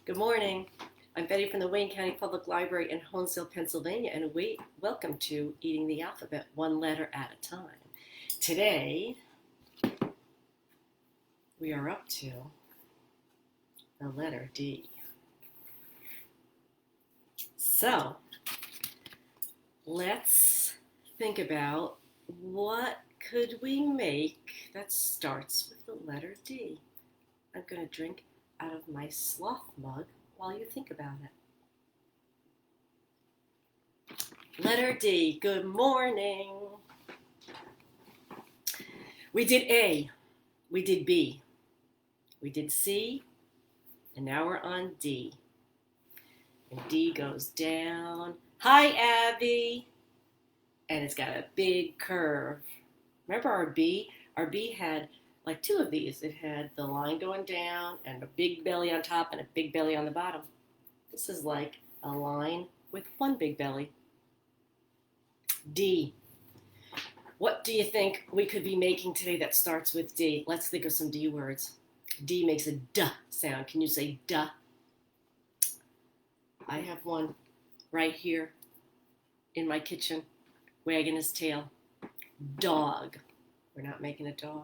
Good morning. I'm Betty from the Wayne County Public Library in Honesdale, Pennsylvania, and welcome to Eating the Alphabet one letter at a time. Today, we are up to the letter D. So, let's think about what could we make that starts with the letter D. I'm going to drink out of my sloth mug while you think about it. Letter D, good morning. We did A, we did B, we did C, and now we're on D. And D goes down. Hi, Abby. And it's got a big curve. Remember our B? Our B had like two of these. It had the line going down and a big belly on top and a big belly on the bottom. This is like a line with one big belly. D. What do you think we could be making today that starts with D? Let's think of some D words. D makes a duh sound. Can you say duh? I have one right here in my kitchen, wagging his tail. Dog. We're not making a dog.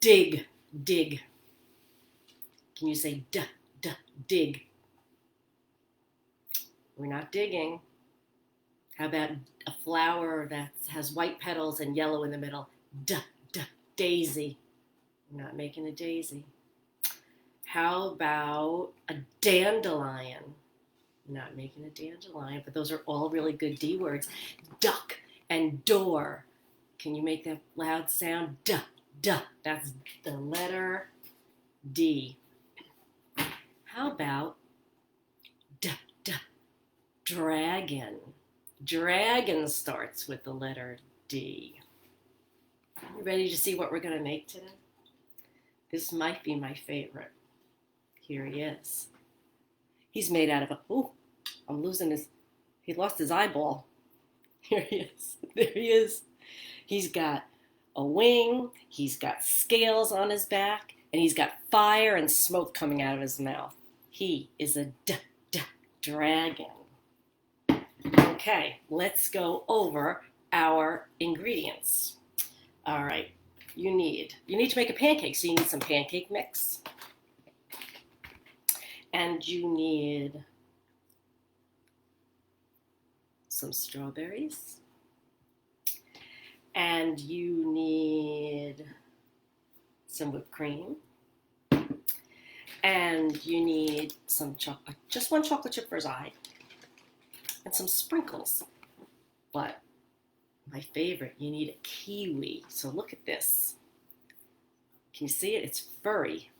Dig, dig. Can you say duh, duh, dig? We're not digging. How about a flower that has white petals and yellow in the middle? Duh, duh, daisy. We're not making a daisy. How about a dandelion? Not making a dandelion, but those are all really good D words. Duck and door. Can you make that loud sound? Duh, duh. That's the letter D. How about duh, duh, dragon? Dragon starts with the letter D. You ready to see what we're going to make today? This might be my favorite. Here he is. He's made out of he lost his eyeball. Here he is. There he is. He's got a wing, he's got scales on his back, and he's got fire and smoke coming out of his mouth. He is a dragon. Okay, let's go over our ingredients. All right, you need to make a pancake, so you need some pancake mix. And you need some strawberries. And you need some whipped cream. And you need some chocolate, just one chocolate chip for his eye. And some sprinkles. But my favorite, you need a kiwi. So look at this. Can you see it? It's furry.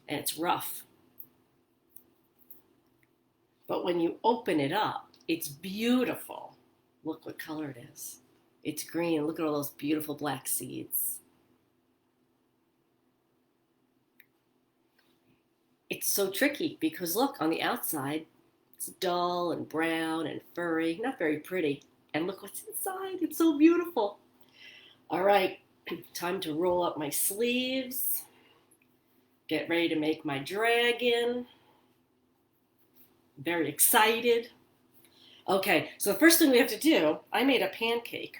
And it's rough. But when you open it up, it's beautiful. Look what color it is. It's green. Look at all those beautiful black seeds. It's so tricky because look, on the outside, it's dull and brown and furry, not very pretty. And look what's inside. It's so beautiful. All right, time to roll up my sleeves. Get ready to make my dragon. Very excited. Okay, so the first thing we have to do, I made a pancake.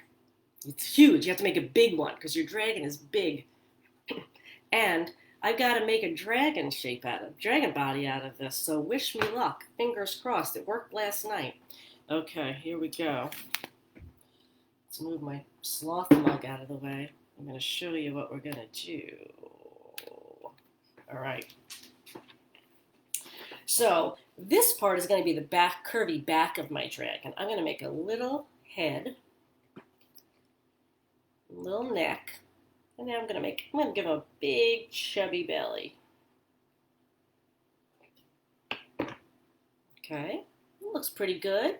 It's huge. You have to make a big one because your dragon is big. And I've got to make a dragon body out of this. So wish me luck. Fingers crossed. It worked last night. Okay, here we go. Let's move my sloth mug out of the way. I'm going to show you what we're going to do. All right. So this part is going to be the curvy back of my dragon. I'm going to make a little head, little neck, and now I'm going to give him a big chubby belly. Okay, looks pretty good.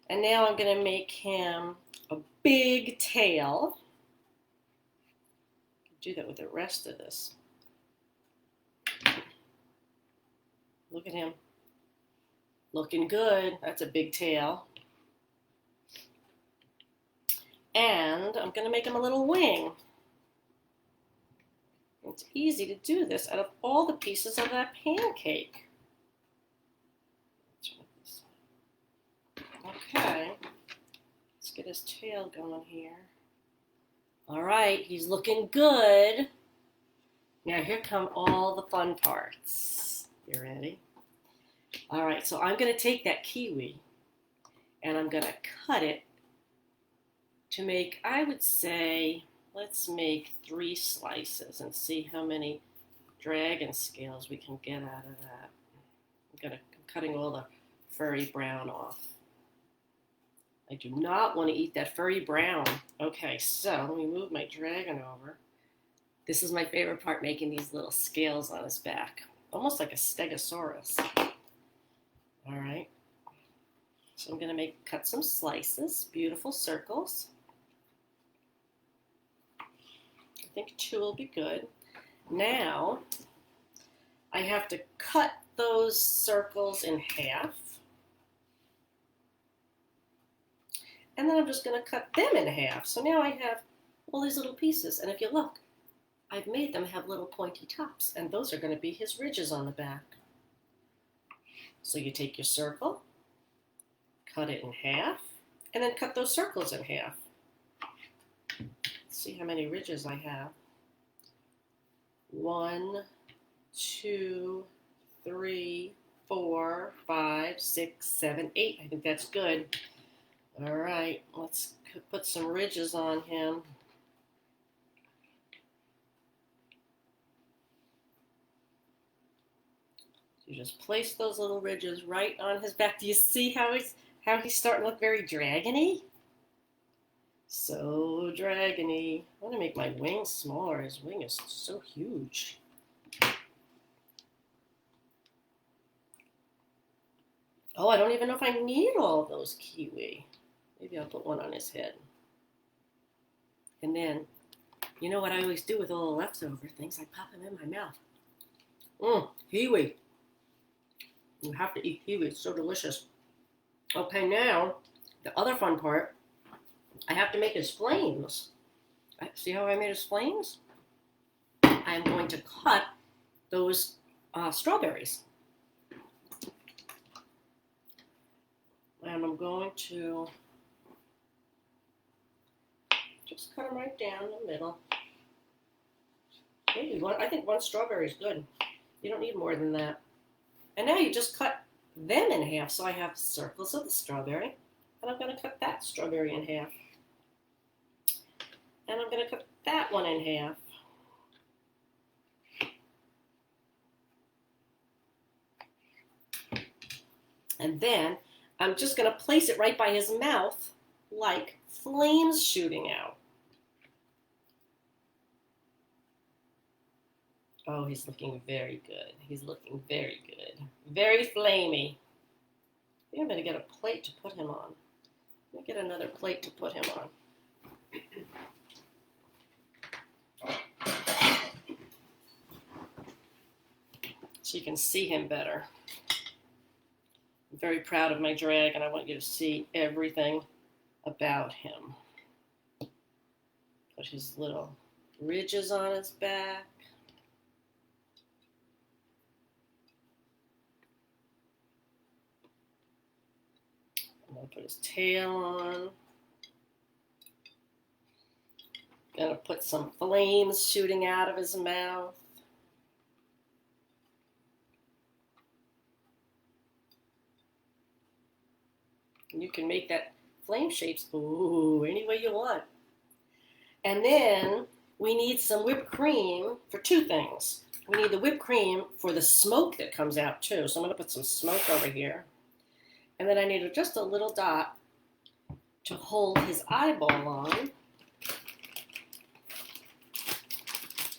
And now I'm going to make him a big tail. Do that with the rest of this. Look at him. Looking good. That's a big tail. And I'm going to make him a little wing. It's easy to do this out of all the pieces of that pancake. Okay, let's get his tail going here. All right, he's looking good. Now here come all the fun parts. You ready? All right, so I'm going to take that kiwi and I'm going to cut it to make, I would say, let's make 3 slices and see how many dragon scales we can get out of that. I'm cutting all the furry brown off. I do not want to eat that furry brown. Okay, so let me move my dragon over. This is my favorite part, making these little scales on his back. Almost like a stegosaurus. All right. So I'm going to cut some slices, beautiful circles. I think 2 will be good. Now, I have to cut those circles in half. And then I'm just going to cut them in half. So now I have all these little pieces. And if you look, I've made them have little pointy tops. And those are going to be his ridges on the back. So you take your circle, cut it in half, and then cut those circles in half. Let's see how many ridges I have. 1, 2, 3, 4, 5, 6, 7, 8. I think that's good. All right, let's put some ridges on him. You just place those little ridges right on his back. Do you see how he's starting to look very dragony? So dragony. I want to make my wing smaller. His wing is so huge. Oh, I don't even know if I need all of those kiwi. Maybe I'll put one on his head. And then, you know what I always do with all the leftover things? I pop them in my mouth. Kiwi. You have to eat kiwi. It's so delicious. Okay, now, the other fun part, I have to make his flames. See how I made his flames? I'm going to cut those strawberries. And I'm going to just cut them right down the middle. Maybe one, I think 1 strawberry is good. You don't need more than that. And now you just cut them in half. So I have circles of the strawberry. And I'm going to cut that strawberry in half. And I'm going to cut that one in half. And then I'm just going to place it right by his mouth like flames shooting out. Oh, he's looking very good. He's looking very good. Very flamey. I think I'm going to get a plate to put him on. Let me get another plate to put him on. So you can see him better. I'm very proud of my dragon. I want you to see everything about him. Put his little ridges on his back. I'm going to put his tail on. Going to put some flames shooting out of his mouth. You can make that flame shapes any way you want. And then we need some whipped cream for 2 things. We need the whipped cream for the smoke that comes out too. So I'm going to put some smoke over here. And then I need just a little dot to hold his eyeball on.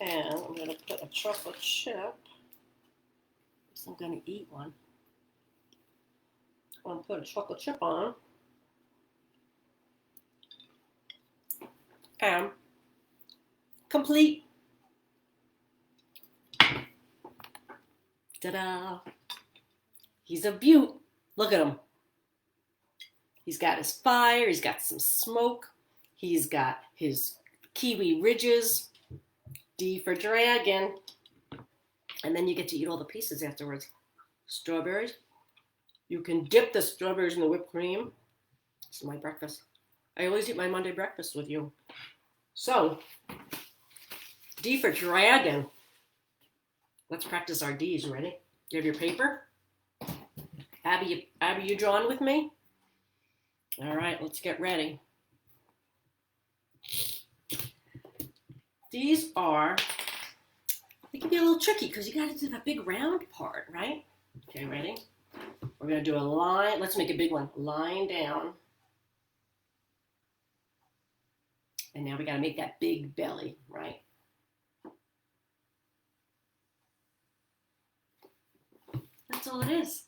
And I'm going to put a chocolate chip. I'm going to eat one. I'm going to put a chocolate chip on. And complete. Ta-da! He's a beaut. Look at him. He's got his fire. He's got some smoke. He's got his kiwi ridges. D for dragon. And then you get to eat all the pieces afterwards. Strawberries. You can dip the strawberries in the whipped cream. This is my breakfast. I always eat my Monday breakfast with you. So, D for dragon. Let's practice our D's. Ready? You have your paper? Abby, you drawing with me? All right, let's get ready. These are, they can be a little tricky because you got to do the big round part, right? Okay, ready? We're going to do a line. Let's make a big one. Line down. And now we got to make that big belly, right? That's all it is.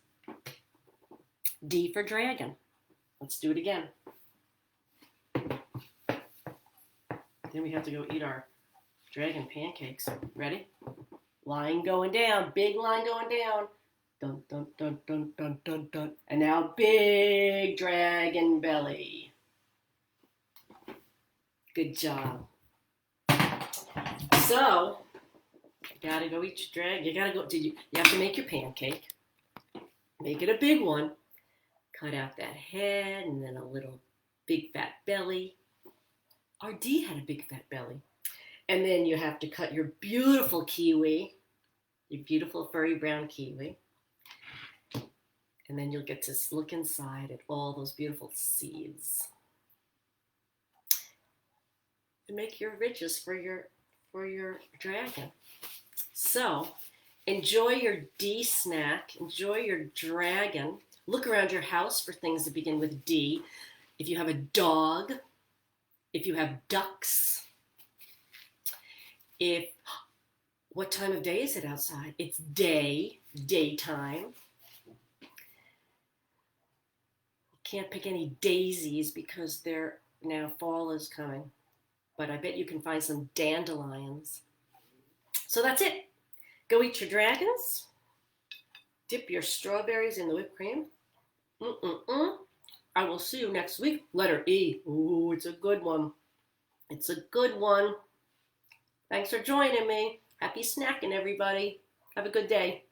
D for dragon. Let's do it again. Then we have to go eat our dragon pancakes. Ready? Line going down. Big line going down. Dun, dun, dun, dun, dun, dun, dun. And now big dragon belly. Good job. So, you gotta go eat your dragon. You have to make your pancake. Make it a big one. Cut out that head and then a little big fat belly. Our D had a big fat belly. And then you have to cut your beautiful kiwi, your beautiful furry brown kiwi. And then you'll get to look inside at all those beautiful seeds. To make your ridges for your dragon. So, enjoy your D snack. Enjoy your dragon. Look around your house for things that begin with D. If you have a dog, if you have ducks, what time of day is it outside? It's daytime. You can't pick any daisies because now fall is coming. But I bet you can find some dandelions. So that's it. Go eat your dragons. Dip your strawberries in the whipped cream. I will see you next week. Letter E. Ooh, it's a good one. It's a good one. Thanks for joining me. Happy snacking, everybody. Have a good day.